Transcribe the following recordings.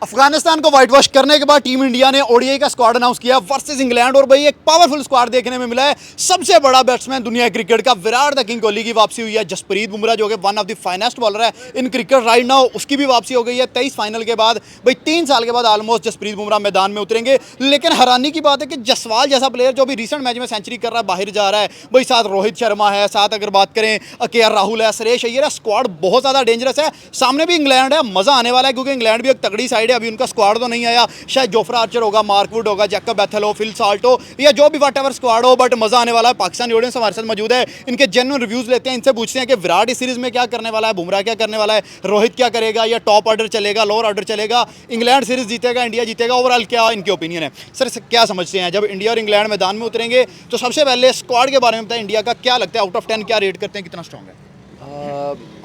अफगानिस्तान को white wash करने के बाद टीम इंडिया ने ओडीआई का स्क्वाड अनाउंस किया वर्सेस इंग्लैंड, और भाई एक पावरफुल स्क्वाड देखने में मिला है। सबसे बड़ा बैट्समैन दुनिया क्रिकेट का विराट द किंग कोहली की वापसी हुई है। जसप्रीत बुमराह जो कि one of the finest bowler है इन क्रिकेट राइट नाउ, उसकी भी वापसी हो गई है 23 फाइनल के बाद। भाई 3 साल के बाद ऑलमोस्ट जसप्रीत बुमराह मैदान में उतरेंगे। लेकिन हैरानी की बात है कि जसवाल जैसा प्लेयर जो भी रिसेंट मैच में सेंचुरी कर रहा है बाहर जा रहा है। भाई साथ रोहित शर्मा है, साथ अगर बात करें के राहुल है, सुरेश अय्यर है, स्क्वाड बहुत ज़्यादा डेंजरस है। सामने भी इंग्लैंड है, मज़ा आने वाला है क्योंकि इंग्लैंड भी एक तगड़ी साइड है। अभी उनका स्क्वाड नहीं आया, शायद जोफ्रा आर्चर होगा, मार्कवुड होगा, जैकब बैथल हो, फिल साल्ट हो, या जो भी वट एवर स्क्वाड हो, बट मजा आने वाला है। पाकिस्तानी ऑडियंस हमारे साथ मौजूद है, इनके जेन्युइन रिव्यूज लेते हैं, इनसे पूछते हैं कि विराट इस सीरीज में क्या करने वाला है, बुमराह क्या करने वाला है, रोहित क्या करेगा, या टॉप ऑर्डर चलेगा, लोअर ऑर्डर चलेगा, इंग्लैंड सीरीज जीतेगा, इंडिया जीतेगा, ओवरऑल क्या इनके ओपिनियन है। सर क्या समझते हैं जब इंडिया और इंग्लैंड मैदान में उतरेंगे तो सबसे पहले स्क्वाड के बारे में बताएं, इंडिया का क्या लगता है, आउट ऑफ 10 क्या रेट करते हैं, कितना स्ट्रॉन्ग है?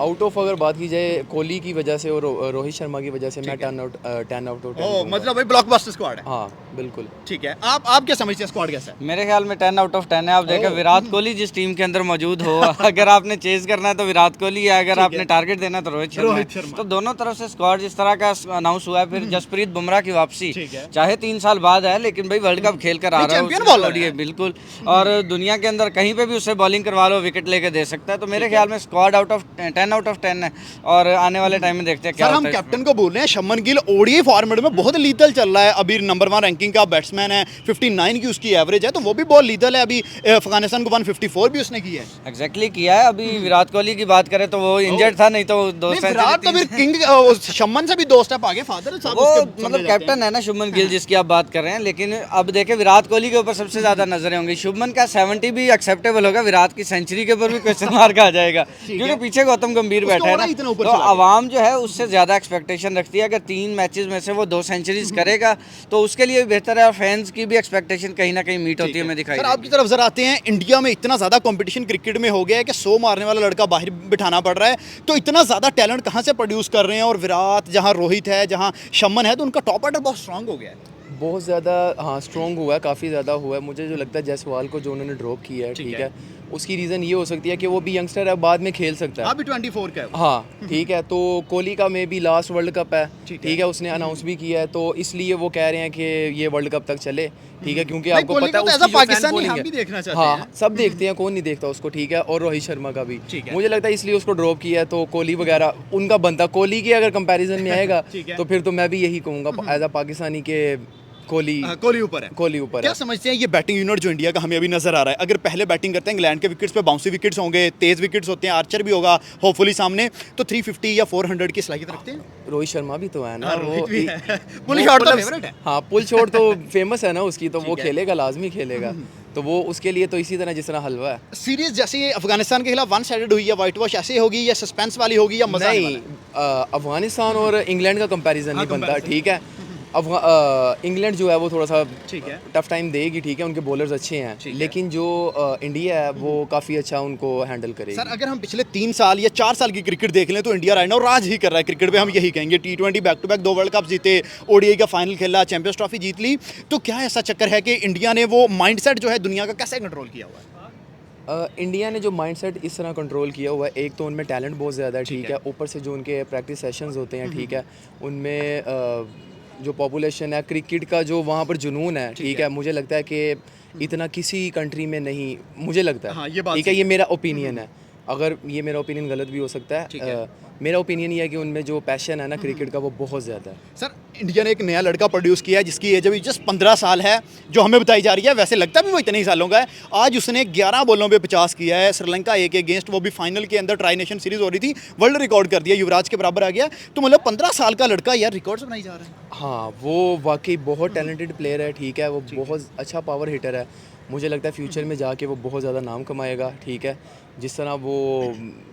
आउट ऑफ अगर बात की जाए कोहली की वजह से और रोहित शर्मा की वजह से मैं 10 आउट ऑफ 10 मतलब भाई ब्लॉकबस्टर स्क्वाड है। हाँ बिल्कुल ठीक है, आप क्या समझते हैं स्क्वाड कैसा है? मेरे ख्याल में 10 आउट ऑफ 10 है। आप देखें विराट कोहली जिस टीम के अंदर मौजूद हो, अगर आपने चेज करना है तो विराट कोहली है, अगर आपने टारगेट देना है तो रोहित शर्मा है। तो दोनों तरफ से स्क्वाड जिस तरह का अनाउंस हुआ है, फिर जसप्रीत बुमराह की वापसी चाहे 3 साल बाद है, लेकिन भाई वर्ल्ड कप खेल कर आ रहा है बिल्कुल, और दुनिया के अंदर कहीं पे भी उससे बॉलिंग करवा लो विकेट लेके दे सकता है। तो मेरे ख्याल में स्क्वाड 10 आउट ऑफ 10 है, और आने वाले टाइम में देखते हैं क्या होता है। हम कैप्टन को बोल रहे हैं, शुभमन गिल ओडीआई फॉर्मेट में बहुत लीथल चल रहा है, अभी नंबर 1 रैंकिंग का बैट्समैन है, 59 की उसकी एवरेज है, तो वो भी बहुत लीथल है। अभी अफगानिस्तान को 154 भी उसने की है। एग्जैक्टली किया है। अभी विराट कोहली की बात करें तो वो इंजर्ड था, नहीं तो दोस्त विराट तो फिर किंग शुभमन से भी दोस्त है, आगे फादर साहब वो उसके मतलब कैप्टन है ना शुभमन गिल जिसकी आप बात कर रहे हैं। लेकिन अब देखें विराट कोहली के ऊपर सबसे ज्यादा नजरें होंगी। शुभमन का 70 भी एक्सेप्टेबल होगा, विराट की सेंचुरी के ऊपर भी क्वेश्चन मार्क आ जाएगा क्योंकि पीछे गौतम गंभीर बैठा है ना, तो आवाम जो है उससे ज्यादा एक्सपेक्टेशन रखती है। अगर 3 मैचेस में से वो 2 सेंचुरीज करेगा तो उसके लिए भी बेहतर है, और फैंस की भी एक्सपेक्टेशन कहीं ना कहीं मीट होती है। मैं दिखाई सर आपकी तरफ जरा आते हैं, इंडिया में इतना ज्यादा कंपटीशन क्रिकेट में हो गया है कि 100 मारने वाला लड़का बाहर बिठाना पड़ रहा है, तो इतना ज्यादा टैलेंट कहाँ से प्रोड्यूस कर रहे हैं? और विराट जहाँ रोहित है, जहाँ शुभमन है, तो उनका टॉप ऑर्डर बहुत स्ट्रांग हो गया है। बहुत ज़्यादा हाँ स्ट्रॉन्ग हुआ है, काफ़ी ज़्यादा हुआ है। मुझे जो लगता है जायसवाल को जो उन्होंने ड्रॉप किया है, ठीक है, उसकी रीज़न ये हो सकती है कि वो भी यंगस्टर है, बाद में खेल सकता है। अभी 24 का है। हाँ ठीक है, तो कोहली का मे भी लास्ट वर्ल्ड कप है, ठीक है, उसने अनाउंस भी किया है, तो इसलिए वो कह रहे हैं कि ये वर्ल्ड कप तक चले, ठीक है, क्योंकि आपको पता है उसकी पाकिस्तानी हम भी देखना चाहते हैं। हाँ सब देखते हैं, कौन नहीं देखता उसको, ठीक है, और रोहित शर्मा का भी मुझे लगता है इसलिए उसको ड्रॉप किया है। तो कोहली वगैरह उनका बनता, कोहली की अगर कंपैरिजन में आएगा तो फिर तो मैं भी यही कहूँगा एज अ पाकिस्तानी के कोहली ऊपर है। कोहली ऊपर क्या समझते हैं ये बैटिंग यूनिट जो इंडिया का हमें अभी नजर आ रहा है? अगर पहले बैटिंग करते हैं इंग्लैंड के विकेट्स पे बाउंसी विकेट्स होंगे, तेज विकेट्स होते हैं, आर्चर भी होगा होपफुली सामने, तो 350 या 400 की सलाहियत रखते हैं। रोहित शर्मा भी तो है ना, वो पुल शॉट तो फेवरेट है। हाँ पुल शॉट तो फेमस है ना उसकी, तो वो खेलेगा, लाजमी खेलेगा, तो वो उसके लिए तो इसी तरह जिस तरह हलवा है। सीरीज जैसे अफगानिस्तान के खिलाफ वन साइडेड हुई है, व्हाइट वॉश ऐसे होगी या सस्पेंस वाली होगी या मजा नहीं? अफगानिस्तान और इंग्लैंड का कंपैरिजन नहीं बनता, ठीक है। इंग्लैंड जो है वो थोड़ा सा टफ टाइम देगी, ठीक है, उनके बॉलर्स अच्छे हैं, लेकिन जो इंडिया है वो काफ़ी अच्छा उनको हैंडल करेगी। सर अगर हम पिछले 3 साल या 4 साल की क्रिकेट देख लें तो इंडिया राइट नाउ राज ही कर रहा है क्रिकेट पे, हम यही कहेंगे। T20 back to back 2 world cup जीते, ओडीआई का फाइनल खेला, चैंपियंस ट्रॉफी जीत ली, तो क्या ऐसा चक्कर है कि इंडिया ने वो माइंडसेट जो है दुनिया का कैसे कंट्रोल किया हुआ है? इंडिया ने जो माइंडसेट इस तरह कंट्रोल किया हुआ है, एक तो उनमें टैलेंट बहुत ज़्यादा है, ठीक है, ऊपर से जो उनके प्रैक्टिस सेशंस होते हैं, ठीक है, उनमें जो पॉपुलेशन है, क्रिकेट का जो वहाँ पर जुनून है, ठीक है, मुझे लगता है कि इतना किसी कंट्री में नहीं, मुझे लगता है, ठीक है, ये मेरा ओपिनियन है। अगर ये मेरा ओपिनियन गलत भी हो सकता है, मेरा ओपिनियन ये है कि उनमें जो पैशन है ना क्रिकेट का वो बहुत ज़्यादा है। सर इंडिया ने एक नया लड़का प्रोड्यूस किया है जिसकी एज अभी जस्ट 15 साल है, जो हमें बताई जा रही है, वैसे लगता भी वो इतने ही सालों का है। आज उसने 11 बॉलों पे 50 किया है, श्रीलंका ए के अगेंस्ट, वो भी फाइनल के अंदर, ट्राई नेशन सीरीज हो रही थी, वर्ल्ड रिकॉर्ड कर दिया, युवराज के बराबर आ गया। तो मतलब 15 साल का लड़का यार रिकॉर्ड्स बनाई जा रहा है। हाँ वो वाकई बहुत टैलेंटेड प्लेयर है, ठीक है, वो बहुत अच्छा पावर हिटर है। मुझे लगता है फ्यूचर में जाके वो बहुत ज़्यादा नाम कमाएगा, ठीक है, जिस तरह वो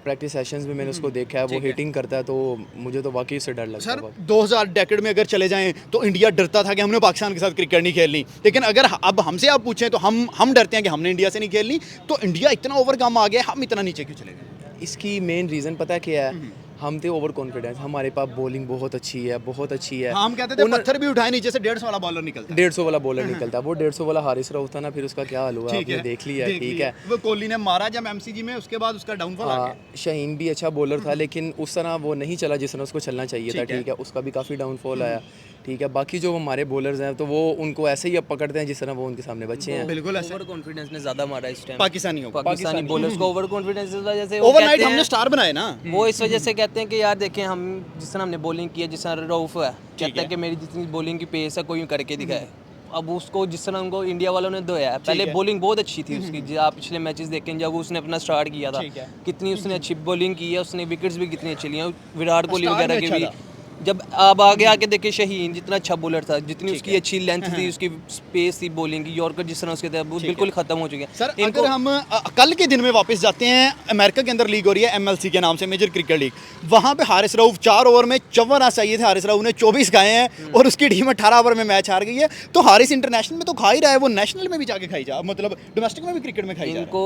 प्रैक्टिस सेशंस में मैंने उसको देखा है, वो हिटिंग करता है, तो मुझे तो वाकई उससे डर लगता है। सर 2000 डेकेड में अगर चले जाएं तो इंडिया डरता था कि हमने पाकिस्तान के साथ क्रिकेट नहीं खेलनी, लेकिन अगर अब हमसे आप पूछें तो हम डरते हैं कि हमने इंडिया से नहीं खेलनी। तो इंडिया इतना ओवरकम आ गया, हम इतना नीचे क्यों चले गए? इसकी मेन रीज़न पता है क्या है? हम थे ओवर कॉन्फिडेंस, हमारे पास बॉलिंग बहुत अच्छी है, बहुत अच्छी है। हाँ, हम कहते थे पत्थर भी उठाए नीचे से 150 वाला बॉलर निकलता है, 150 वाला बॉलर निकलता है, वो 150 वाला हारिस रऊफ था ना, फिर उसका क्या हाल हुआ आपने देख लिया, ठीक है, वो कोहली ने मारा जब एमसीजी में, उसके बाद उसका डाउनफॉल आ गया। शाहीन भी अच्छा बॉलर था, लेकिन उस तरह वो नहीं चला जिस तरह उसको चलना चाहिए था, ठीक है, उसका भी काफ़ी डाउनफॉल आया। ठीक है। बाकी जो हमारे बॉलर्स हैं तो वो उनको ऐसे ही अब पकड़ते हैं जिस तरह वो उनके सामने बच्चे हैं। बिल्कुल ऐसे ओवर कॉन्फिडेंस ने ज्यादा मारा इस टाइम पाकिस्तानियों को, पाकिस्तानी बॉलर्स को ओवर कॉन्फिडेंस इस वजह से वो ओवरनाइट कहते हमने हैं स्टार बनाए ना। वो इस वजह से कहते हैं कि यार देखें हम जिस तरह हमने बॉलिंग की है, जिस तरह रऊफ है कहता है कि मेरी जितनी बॉलिंग की पेस है कोई करके दिखाए। अब उसको जिस तरह उनको इंडिया वालों ने दोया है, पहले बॉलिंग बहुत अच्छी थी उसकी, जो आप पिछले मैचेस देखें जब उसने अपना स्टार्ट किया था कितनी उसने अच्छी बॉलिंग की है, उसने विकेट्स भी कितनी अच्छी ली हैं, विराट कोहली वगैरह के भी। जब आप आगे आके देखे शहीन जितना अच्छा बॉलर था, जितनी उसकी अच्छी लेंथ थी, उसकी स्पेस थी बॉलिंग की, यॉर्कर जिस तरह उसके थे वो बिल्कुल खत्म हो चुके हैं। सर अगर हम कल के दिन में वापस जाते हैं, अमेरिका के अंदर लीग हो रही है MLC के नाम से, मेजर क्रिकेट लीग, वहाँ पे हारिस रऊफ 4 ओवर में 54 रन चाहिए थे, हारिस रऊफ ने 24 खाए हैं और उसकी टीम 18 ओवर में मैच हार गई है। तो हारिस इंटरनेशनल में तो खा ही रहा है, वो नेशनल में भी जाके खाई जा, मतलब डोमेस्टिक में भी क्रिकेट में खाई जा इनको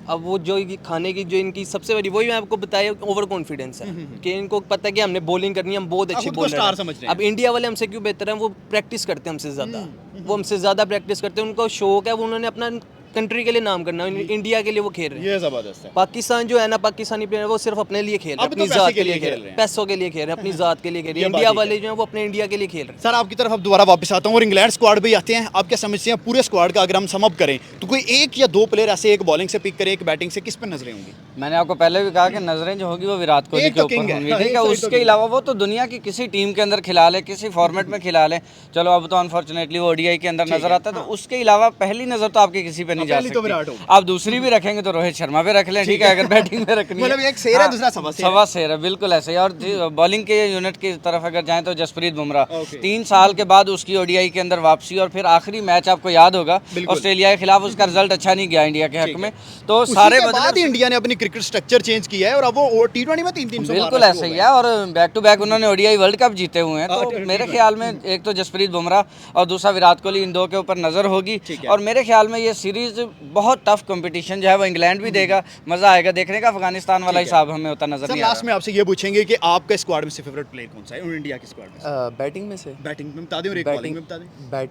अब वो जो खाने की जो इनकी सबसे बड़ी वही मैं आपको बताया ओवर कॉन्फिडेंस है कि इनको पता है कि हमने बॉलिंग करनी है, हम बहुत अच्छे बॉलर हैं। अब इंडिया वाले हमसे क्यों बेहतर हैं, वो प्रैक्टिस करते हैं हमसे ज़्यादा, वो हमसे ज़्यादा प्रैक्टिस करते हैं, उनको शौक है, वो उन्होंने अपना कंट्री के लिए नाम करना, इंडिया के लिए वो खेल रहे हैं। ये जबरदस्त है। पाकिस्तान जो है ना, पाकिस्तानी प्लेयर वो सिर्फ अपने लिए खेल रहे हैं, अपनी जात के लिए खेल रहे हैं, पैसों के लिए खेल रहे हैं, अपनी जात के लिए खेल रहे हैं। इंडिया वाले जो हैं वो अपने इंडिया के लिए खेल रहे हैं। सर आपकी तरफ अब दोबारा वापस आता हूँ और इंग्लैंड स्क्वाड भी आते हैं। आप क्या समझते हैं पूरे स्क्वाड का अगर हम सम अप करें तो कोई एक या दो प्लेयर ऐसे, एक बॉलिंग से पिक करें, एक बैटिंग से, किस पर नजरें होंगी? मैंने आपको पहले भी कहा कि नजरें जो होगी वो विराट कोहली एक के तो ऊपर king है। होंगी, हाँ, ठीक एक है। तो उसके अलावा वो तो दुनिया की किसी टीम के अंदर खिला ले, किसी फॉर्मेट में खिला ले, चलो अब तो अनफॉर्चुनेटली वो ODI के अंदर नजर आता है, तो उसके अलावा पहली नजर तो आपकी किसी पे नहीं जा पहली तो विराट सकती। होगी। आप दूसरी भी रखेंगे तो रोहित शर्मा पे रख लें, ठीक है, अगर बैटिंग में रखनी है। मतलब एक शेर है, दूसरा सवा शेर है। सवा शेर है, बिल्कुल ऐसे ही। और बॉलिंग के यूनिट की तरफ अगर जाएं तो जसप्रीत बुमराह 3 साल के बाद उसकी ODI के अंदर वापसी, और फिर आखिरी मैच आपको याद होगा ऑस्ट्रेलिया के खिलाफ, उसका रिजल्ट अच्छा नहीं गया इंडिया के हक में, तो सारे बाद ही इंडिया ने अपनी क्रिकेट स्ट्रक्चर चेंज किया है और अब वो T20 में 300 बिल्कुल ऐसा ही है। और बैक टू बैक उन्होंने ODI वर्ल्ड कप जीते हुए हैं, तो मेरे ख्याल में एक तो जसप्रीत बुमराह और दूसरा विराट कोहली, इन दो के ऊपर नज़र होगी। और मेरे ख्याल में ये सीरीज बहुत टफ कंपटीशन जो है वो इंग्लैंड भी देगा, मज़ा आएगा देखने का। अफगानिस्तान वाला हिसाब हमें होता नजर नहीं आ रहा। लास्ट में आपसे ये पूछेंगे कि आपका स्क्वाड में से फेवरेट प्लेयर कौन सा है इंडिया के स्क्वाड में? बैटिंग में से बैटिंग में बता दें और एक बॉलिंग में बता दें।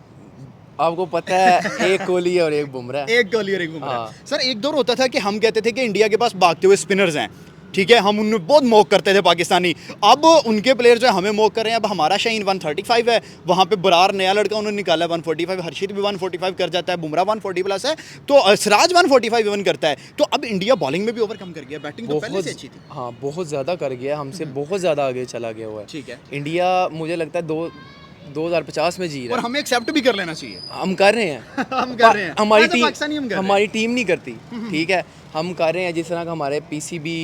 आपको पता है एक कोहली है और एक बुमराह। एक कोहली और एक बुमराह। सर एक दौर होता था कि हम कहते थे कि इंडिया के पास भागते हुए स्पिनर्स हैं, ठीक है, हम उनमें बहुत मॉक करते थे पाकिस्तानी। अब उनके प्लेयर जो है हमें मॉक कर रहे हैं। अब हमारा शाहीन 135 है, वहाँ पे बरार नया लड़का उन्होंने निकाला है 145, हर्षित भी 145 कर जाता है, बुमराह 140 प्लस है, तो सिराज 145 इवन करता है। तो अब इंडिया बॉलिंग में भी ओवरकम कर गया, बैटिंग तो पहले से अच्छी थी। हाँ, बहुत ज़्यादा कर गया, हमसे बहुत ज़्यादा आगे चला गया हुआ है। ठीक है, इंडिया मुझे लगता है 2050 में जी रहा और है। हमें एक्सेप्ट भी कर लेना चाहिए। हम कर रहे हैं हम कर रहे हैं, हमारी टीम नहीं करती, ठीक है, हम कर रहे हैं। जिस तरह का हमारे PCB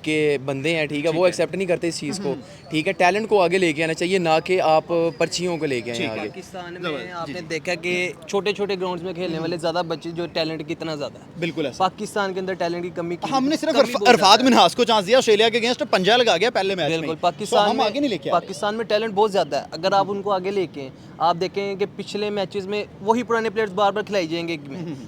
के बंदे हैं, ठीक है, वो एक्सेप्ट नहीं करते इस चीज़ को, ठीक है। टैलेंट को आगे लेके आना चाहिए, ना कि आप पर्चियों को लेके आए आगे। पाकिस्तान में आपने देखा कि छोटे छोटे ग्राउंड्स में खेलने वाले ज़्यादा बच्चे जो टैलेंट कितना ज़्यादा है, बिल्कुल ऐसा। पाकिस्तान के अंदर टैलेंट की कमी हमने सिर्फ अरफात मिन्हास को चांस दिया, ऑस्ट्रेलिया के अगेंस्ट पंजा लगा गया पहले मैच में। बिल्कुल, पाकिस्तान में आगे नहीं लेके पाकिस्तान में टैलेंट बहुत ज़्यादा है। अगर आप उनको आगे लेके आप देखें कि पिछले मैचेस में वही पुराने प्लेयर्स बार बार खिलाई जाएंगे।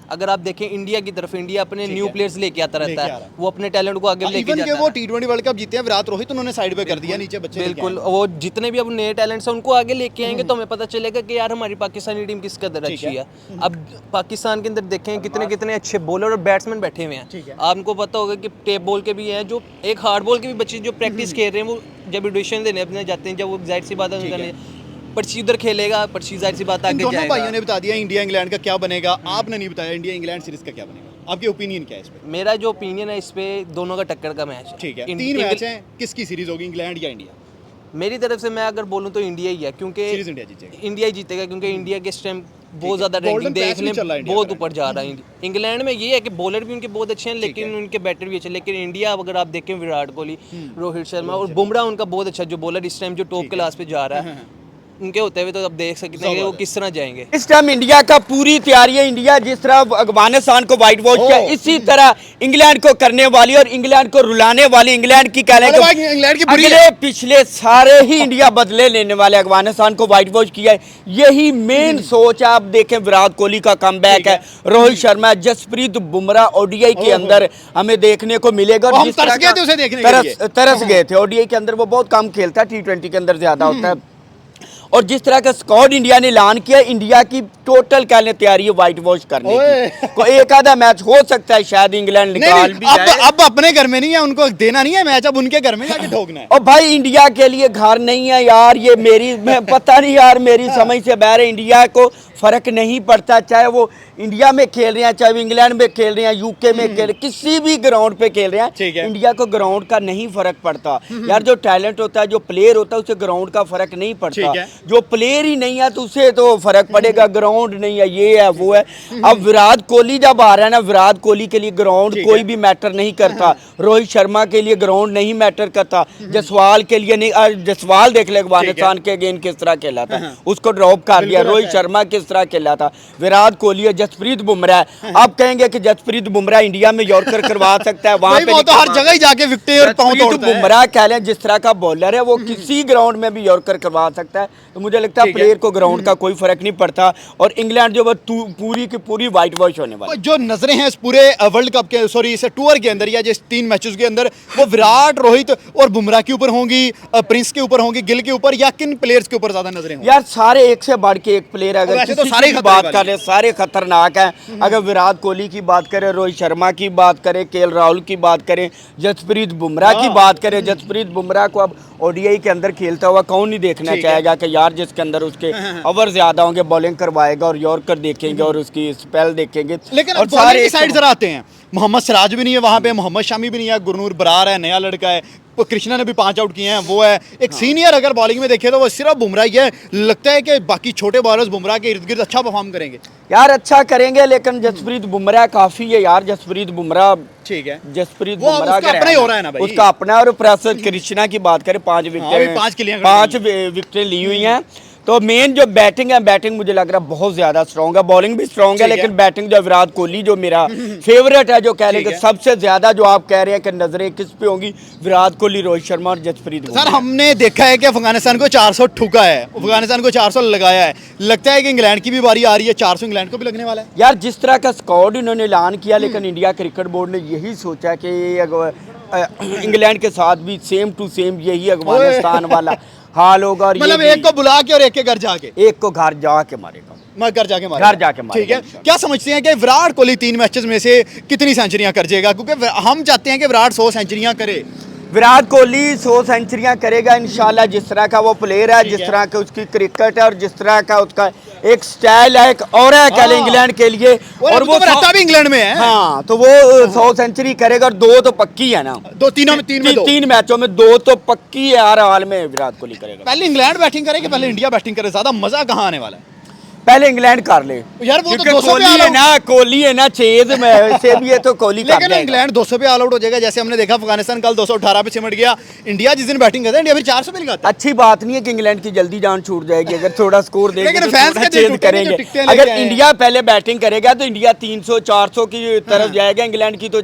अगर आप देखें इंडिया की तरफ, इंडिया अपने न्यू प्लेयर्स लेके आता रहता है, वो अपने टैलेंट को आगे लेके जाता है। वो T20 वर्ल्ड कप जीते हैं विराट रोहित, उन्होंने साइड पे कर दिया, नीचे बच्चे बिल्कुल, वो जितने भी अब नए टैलेंट्स हैं उनको आगे लेके आएंगे तो हमें पता चलेगा कि यार हमारी पाकिस्तानी टीम किस कदर अच्छी है। अब पाकिस्तान के अंदर देखें कितने कितने अच्छे बॉलर और बैट्समैन बैठे हुए हैं। आपको पता होगा कि टेप बॉल के भी हैं, जो एक हार्ड बॉल के भी बच्चे जो प्रैक्टिस खेल रहे हैं, वो जब एडिशन देने अपने जाते हैं, जब वो जाहिर सी बात है उनका पर्ची उधर खेलेगा, पर्ची जाहिर सी बात आगे जाएगा। दोनों भाइयों ने बता दिया इंडिया इंग्लैंड का क्या बनेगा, आपने नहीं बताया इंडिया इंग्लैंड सीरीज का क्या बनेगा। आपकी ओपिनियन क्या है इस पे? मेरा जो ओपिनियन है इस पे, दोनों का टक्कर का मैच है। ठीक है, 3 मैच हैं, किसकी सीरीज होगी, इंग्लैंड या इंडिया? मेरी तरफ से मैं अगर बोलूं तो इंडिया ही है, क्योंकि सीरीज इंडिया जीतेगा। इंडिया ही जीतेगा, क्योंकि इंडिया के इस टाइम बहुत ज़्यादा रैंकिंग देखने बहुत ऊपर जा रहा है। इंग्लैंड में ये है कि बॉलर भी उनके बहुत अच्छे हैं, लेकिन उनके बैटर भी अच्छे। लेकिन इंडिया अगर आप देखें, विराट कोहली, रोहित शर्मा और बुमराह उनका बहुत अच्छा जो बॉलर इस टाइम जो टॉप क्लास पे जा रहा है, उनके होते हुए तो अब देख सकते हैं कि वो किस तरह जाएंगे। इस टाइम इंडिया का पूरी तैयारी है। इंडिया जिस तरह अफगानिस्तान को व्हाइट वॉश किया, इसी तरह इंग्लैंड को करने वाली और इंग्लैंड को रुलाने वाली, इंग्लैंड की कह लें अगले पिछले सारे ही इंडिया बदले लेने वाले अफगानिस्तान को व्हाइट वॉश किया है। यही मेन सोच है। आप देखें विराट कोहली का कमबैक है, रोहित शर्मा, जसप्रीत बुमराह ODI के अंदर हमें देखने को मिलेगा। हम तरस गए थे उसे देखने के लिए। तरस गए थे। ODI के अंदर वो बहुत कम खेलता है, T20 के अंदर ज्यादा होता है। और जिस तरह का स्क्वाड इंडिया ने ऐलान किया, इंडिया की टोटल कह लें तैयारी है वाइट वॉश करने की। कोई एक आधा मैच हो सकता है शायद इंग्लैंड निकाल भी जाए। अब अपने घर में नहीं है, उनको देना नहीं है मैच, अब उनके घर में जाके ठोकना है। और भाई इंडिया के लिए घर नहीं है यार, ये मेरी मैं पता नहीं यार, मेरी समझ से बाहर है। इंडिया को फर्क नहीं पड़ता, चाहे वो इंडिया में खेल रहे हैं, चाहे वो इंग्लैंड में खेल रहे हैं, यूके में खेल रहे हैं, किसी भी ग्राउंड पे खेल रहे ठीक हैं, है। इंडिया को ग्राउंड का नहीं फर्क पड़ता यार। जो टैलेंट होता है, जो प्लेयर होता है, उसे ग्राउंड का फर्क नहीं पड़ता। ठीक है। जो प्लेयर ही नहीं है तो उसे तो फर्क पड़ेगा, ग्राउंड नहीं है, ये है वो है। अब विराट कोहली जब आ रहा है ना, विराट कोहली के लिए ग्राउंड कोई भी मैटर नहीं करता, रोहित शर्मा के लिए ग्राउंड नहीं मैटर करता, जसवाल के लिए नहीं। जसवाल देख ले अफगानिस्तान के अगेंस्ट किस तरह खेला था, उसको ड्रॉप कर दिया। रोहित शर्मा किस तरह खेला था, विराट कोहली है, जसप्रीत बुमराह है। आप कहेंगे कि जसप्रीत बुमराह इंडिया में यॉर्कर करवा सकता है, वहां पे वो तो हर जगह ही जाके विकेट और पांव तोड़ता है। बुमराह कह लें जिस तरह का बॉलर है, वो किसी ग्राउंड में भी यॉर्कर करवा सकता है। तो मुझे लगता है प्लेयर को ग्राउंड का कोई फर्क नहीं पड़ता। और इंग्लैंड जो पूरी की पूरी व्हाइट वॉश होने वाली। जो नजरें हैं इस पूरे वर्ल्ड कप के, सॉरी इस टूर के अंदर या जिस 3 मैचेस के अंदर, वो विराट, रोहित और बुमराह के ऊपर होंगी, प्रिंस के ऊपर होंगी, गिल के ऊपर, या किन प्लेयर्स के ऊपर ज्यादा नजरें होंगी? यार सारे एक से बढ़ के एक प्लेयर, अगर वैसे तो किसी सारे की खतरे बात वाले। करें सारे खतरनाक हैं। अगर विराट कोहली की बात करें, रोहित शर्मा की बात करें, केएल राहुल की बात करें, जसप्रीत बुमराह की बात करें, जसप्रीत बुमराह को अब ओडीआई के अंदर खेलता हुआ कौन नहीं देखना चाहेगा कि यार जिसके अंदर उसके ओवर ज्यादा होंगे, बॉलिंग करवाएगा और यॉर्कर देखेंगे और उसकी स्पेल देखेंगे। लेकिन और बॉलिंग की साइड जरा आते हैं, मोहम्मद सिराज भी नहीं है वहां पे, मोहम्मद शामी भी नहीं है, गुरनूर बरार है, नया लड़का है, वो कृष्णा ने भी 5 आउट किए हैं, वो है एक सीनियर। अगर बॉलिंग में देखे तो वो सिर्फ बुमराह ही है। लगता है कि बाकी छोटे बॉलर्स बुमराह के इर्द गिर्द अच्छा परफॉर्म करेंगे। यार अच्छा करेंगे, लेकिन जसप्रीत बुमराह काफी है यार। जसप्रीत बुमराह ठीक है, जसप्रीत वो बुमराह उसका अगर अपना ही है हो ना, रहा है ना भाई। उसका अपना। और प्रेस कृष्णा की बात करें, 5 अभी विकेट 5 क्लियर 5 विकेटें ली हुई हैं। तो मेन जो बैटिंग है, बैटिंग मुझे लग रहा है बहुत ज्यादा स्ट्रॉन्ग है, बॉलिंग भी स्ट्रॉन्ग है, लेकिन बैटिंग जो विराट कोहली जो मेरा फेवरेट है, जो कह लेंगे सबसे ज्यादा, जो आप कह रहे हैं कि नजरें किस पे होंगी, विराट कोहली, रोहित शर्मा और जसप्रीत सर बुमराह। हमने देखा है कि अफगानिस्तान को 400 ठुका है, अफगानिस्तान को 400 लगाया है। लगता है कि इंग्लैंड की भी बारी आ रही है, 400 इंग्लैंड को भी लगने वाला है। यार जिस तरह का स्क्वाड इन्होंने ऐलान किया, लेकिन इंडिया क्रिकेट बोर्ड ने यही सोचा कि इंग्लैंड के साथ भी सेम टू सेम यही अफगानिस्तान वाला हाल होगा। और मतलब ये एक को बुला के और एक के घर जाके, एक को घर जाके मारेगा, मैं घर जाके मारेगा। घर जाके मारेगा। ठीक है, क्या समझते हैं कि विराट कोहली 3 मैचेस में से कितनी सेंचुरियां कर जाएगा? क्योंकि हम चाहते हैं कि विराट 100 सेंचुरियां करे। विराट कोहली 100 सेंचुरियां करेगा इंशाल्लाह। जिस तरह का वो प्लेयर है, जिस तरह की उसकी क्रिकेट है, और जिस तरह का उसका एक स्टाइल है, एक और है कह लें इंग्लैंड के लिए। और वो रहता भी इंग्लैंड में है। हाँ, तो वो 100 सेंचुरी करेगा, और 2 तो पक्की है ना, 3 मैचों में 2 तो पक्की है हर हाल में विराट कोहली करेगा। पहले इंग्लैंड बैटिंग करे कि पहले इंडिया बैटिंग करे? ज्यादा मजा कहाँ आने वाला है? पहले इंग्लैंड कर ले यार वो तो क्योंकि 200 पे कोहली है ना, कोहली है ना, चेज में से भी है तो कोहली कर लेकिन जाएगा। इंग्लैंड 200 पे ऑल आउट हो जाएगा, जैसे हमने देखा अफगानिस्तान कल 218 पे सिमट गया। इंडिया जिस दिन बैटिंग करता है, इंडिया फिर 400 पे लगाता है। अच्छी बात नहीं है कि इंग्लैंड की जल्दी जान छूट जाएगी अगर थोड़ा स्कोर देंगे लेकिन तो फैंस थोड़ा के दिल चेंज टूटेंगे, करेंगे। जो टिकटें लेके अगर आए हैं। इंडिया पहले बैटिंग करेगा तो इंडिया 300-400 की तरफ जाएगा, इंग्लैंड की तो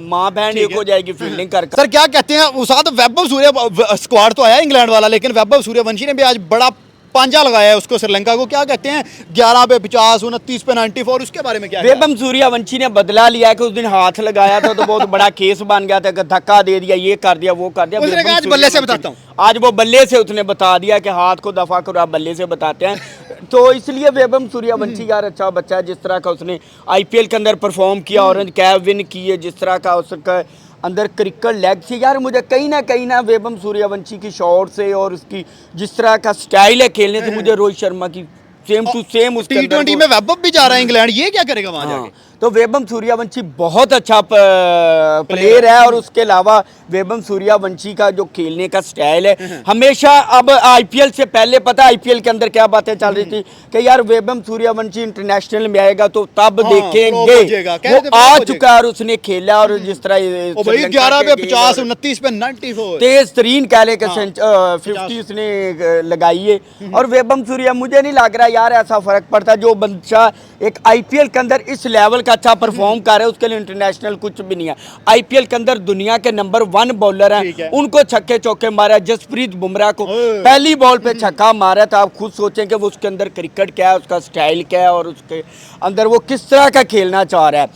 माँ बहन एक हो जाएगी फील्डिंग कर। सर क्या कहते हैं, उस साथ वैभव सूर्य स्क्वाड तो आया इंग्लैंड वाला, लेकिन वैभव सूर्यवंशी ने भी आज बड़ा पांजा लगाया है उसको, श्रीलंका को। क्या कहते हैं, 11 पे 50, 29 पे 94, उसके बारे में क्या है? वेबम सूर्यवंशी ने बदला लिया है कि उस दिन हाथ लगाया था तो बहुत बड़ा केस बन गया था कि धक्का दे दिया, ये कर दिया, वो कर दिया। उसने कहा आज बल्ले से बताता हूँ। आज वो बल्ले से उसने बता दिया कि हाथ को दफा करो, आप बल्ले से बताते हैं। तो इसलिए वेबम सूर्यवंशी यार अच्छा बच्चा है। जिस तरह का उसने आईपीएल के अंदर परफॉर्म किया, ऑरेंज कैप विन की है, जिस तरह का उसका अंदर क्रिकेट लेग से, यार मुझे कहीं ना वेबम सूर्यवंशी की शॉट से और उसकी जिस तरह का स्टाइल है खेलने से, मुझे रोहित शर्मा की सेम टू सेम उसके T20 में वैभव भी जा रहा है इंग्लैंड, ये क्या करेगा वहां हाँ, जाके? तो वेबम सूर्यवंशी बहुत अच्छा प्लेयर है। और उसके अलावा वेबम सूर्यवंशी का जो खेलने का स्टाइल है हमेशा, अब आईपीएल से पहले पता आईपीएल के अंदर क्या बातें चल रही थी कि यार वेबम सूर्यवंशी इंटरनेशनल में आएगा तो तब देखेंगे। वो आ चुका है और उसने खेला, और जिस तरह 11 पे 50, 29 पे 94, तेज तरीन कह ले 50 उसने लगाई है। और वेबम सूर्य, मुझे नहीं लग रहा यार ऐसा फर्क पड़ता। जो बच्चा एक आईपीएल के अंदर इस लेवल का अच्छा परफॉर्म कर रहा है, उसके लिए इंटरनेशनल कुछ भी नहीं है। आईपीएल के अंदर दुनिया के नंबर 1 बॉलर हैं, उनको छक्के चौके मारा। जसप्रीत बुमराह को पहली बॉल पे छक्का मारा था। आप खुद सोचें कि वो उसके अंदर क्रिकेट क्या है, उसका स्टाइल क्या है, और उसके अंदर वो किस तरह का खेलना चाह रहा है।